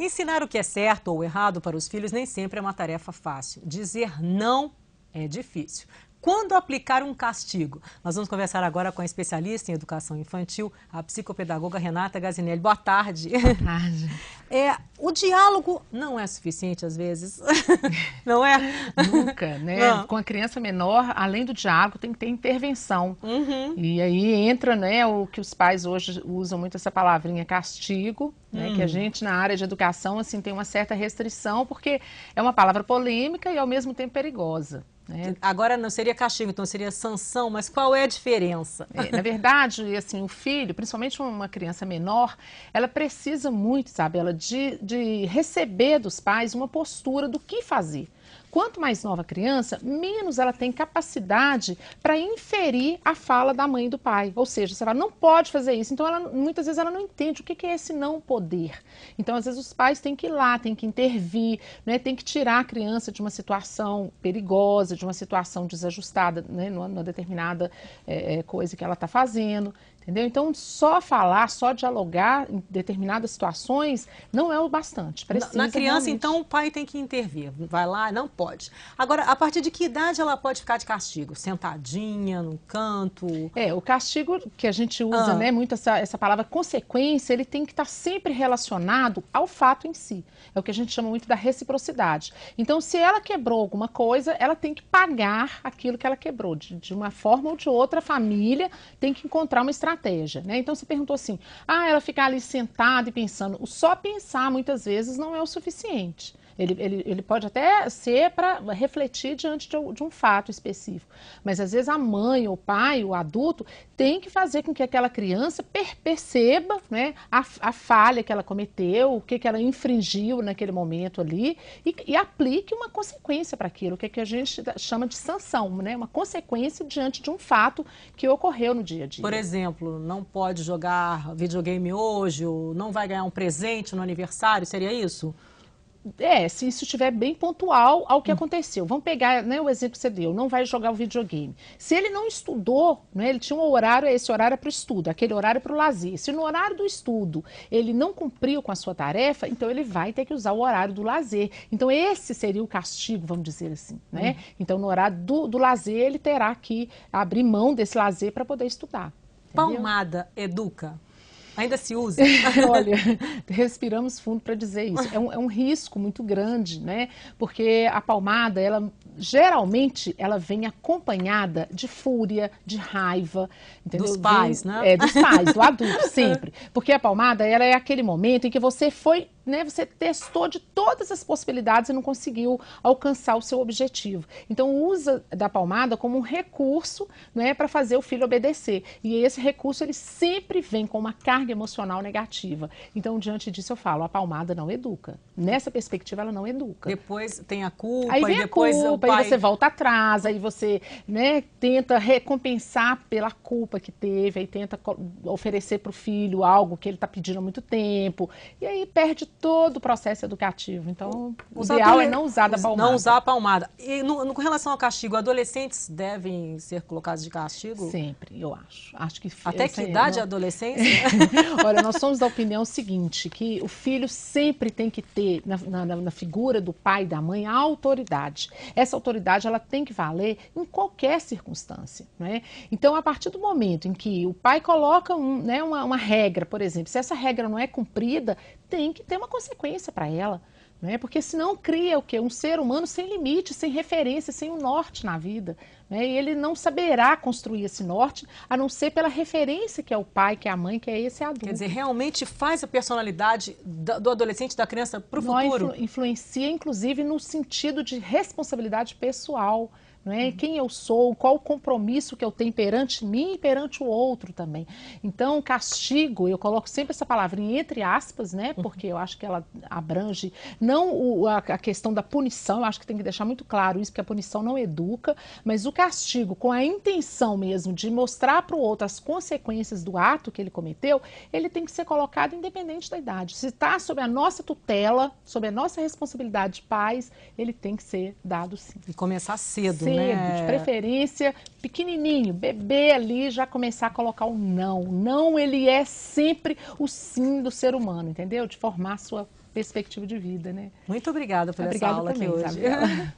Ensinar o que é certo ou errado para os filhos nem sempre é uma tarefa fácil. Dizer não é difícil. Quando aplicar um castigo? Nós vamos conversar agora com a especialista em educação infantil, a psicopedagoga Renata Gazinelli. Boa tarde. Boa tarde. O diálogo não é suficiente às vezes, não é? Nunca, né? Não. Com a criança menor, além do diálogo, tem que ter intervenção. Uhum. E aí entra, né, o que os pais hoje usam muito essa palavrinha castigo, né? Que a gente na área de educação, assim, tem uma certa restrição, porque é uma palavra polêmica e ao mesmo tempo perigosa. Agora não seria castigo, então seria sanção, mas qual é a diferença? Na verdade, assim, o filho, principalmente uma criança menor, ela precisa muito, Isabela, de receber dos pais uma postura do que fazer. Quanto mais nova a criança, menos ela tem capacidade para inferir a fala da mãe e do pai. Ou seja, você fala, não pode fazer isso. Então, muitas vezes ela não entende o que é esse não poder. Então, às vezes, os pais têm que ir lá, têm que intervir, né? Tem que tirar a criança de uma situação perigosa, de uma situação desajustada, né? Numa determinada coisa que ela está fazendo. Entendeu? Então, só falar, só dialogar em determinadas situações não é o bastante. Precisa Na criança, realmente... então, o pai tem que intervir. Vai lá, não pode. Agora, a partir de que idade ela pode ficar de castigo? Sentadinha, no canto? O castigo que a gente usa, né, muito essa palavra consequência, ele tem que estar sempre relacionado ao fato em si. É o que a gente chama muito da reciprocidade. Então, se ela quebrou alguma coisa, ela tem que pagar aquilo que ela quebrou. De uma forma ou de outra, a família tem que encontrar uma estratégia, né? Então, você perguntou assim, ela ficar ali sentada e pensando. Só pensar, muitas vezes, não é o suficiente. Ele pode até ser para refletir diante de um fato específico. Mas, às vezes, a mãe, o pai, o adulto, tem que fazer com que aquela criança perceba, né, a falha que ela cometeu, o que ela infringiu naquele momento ali e aplique uma consequência para aquilo, o que a gente chama de sanção, né, uma consequência diante de um fato que ocorreu no dia a dia. Por exemplo, não pode jogar videogame hoje, ou não vai ganhar um presente no aniversário, seria isso? Se isso estiver bem pontual ao que aconteceu. Vamos pegar, né, o exemplo que você deu, não vai jogar o videogame. Se ele não estudou, né, ele tinha um horário, esse horário é para o estudo, aquele horário é para o lazer. Se no horário do estudo ele não cumpriu com a sua tarefa, então ele vai ter que usar o horário do lazer. Então esse seria o castigo, vamos dizer assim, né? Então no horário do lazer ele terá que abrir mão desse lazer para poder estudar. Entendeu? Palmada educa? Ainda se usa? Olha, respiramos fundo para dizer isso. É um risco muito grande, né? Porque a palmada, geralmente, ela vem acompanhada de fúria, de raiva, entendeu? Dos pais, né? Dos pais, do adulto, sempre. Porque a palmada, ela é aquele momento em que você foi, né? Você testou de todas as possibilidades e não conseguiu alcançar o seu objetivo. Então, usa da palmada como um recurso, né? Para fazer o filho obedecer. E esse recurso, ele sempre vem com uma carga emocional negativa. Então, diante disso, eu falo, a palmada não educa. Nessa perspectiva, ela não educa. Depois tem a culpa, aí vem depois a culpa, o pai... aí você volta atrás, aí você, né, tenta recompensar pela culpa que teve, aí tenta oferecer para o filho algo que ele está pedindo há muito tempo, e aí perde todo o processo educativo. Então, o ideal é não usar da palmada. Não usar a palmada. E com relação ao castigo, adolescentes devem ser colocados de castigo? Sempre, eu acho. Acho que até que idade a adolescência? Olha, nós somos da opinião seguinte, que o filho sempre tem que ter, na figura do pai e da mãe, a autoridade. Essa autoridade, ela tem que valer em qualquer circunstância, né? Então, a partir do momento em que o pai coloca uma regra, por exemplo, se essa regra não é cumprida, tem que ter uma consequência para ela. Né? Porque senão cria o quê? Um ser humano sem limite, sem referência, sem um norte na vida. Né? E ele não saberá construir esse norte, a não ser pela referência que é o pai, que é a mãe, que é esse adulto. Quer dizer, realmente faz a personalidade do adolescente, da criança, para o futuro? Influencia, inclusive, no sentido de responsabilidade pessoal. Não é? Quem eu sou, qual o compromisso que eu tenho perante mim e perante o outro também. Então, castigo, eu coloco sempre essa palavrinha entre aspas, né? Porque eu acho que ela abrange, não a questão da punição, eu acho que tem que deixar muito claro isso, porque a punição não educa, mas o castigo, com a intenção mesmo de mostrar para o outro as consequências do ato que ele cometeu, ele tem que ser colocado independente da idade. Se está sob a nossa tutela, sob a nossa responsabilidade de pais, ele tem que ser dado sim. E começar cedo. De preferência, pequenininho, bebê ali, já começar a colocar o não. O não, ele é sempre o sim do ser humano, entendeu? De formar a sua perspectiva de vida, né? Muito obrigada por essa Obrigada aula também, aqui hoje. Isabela.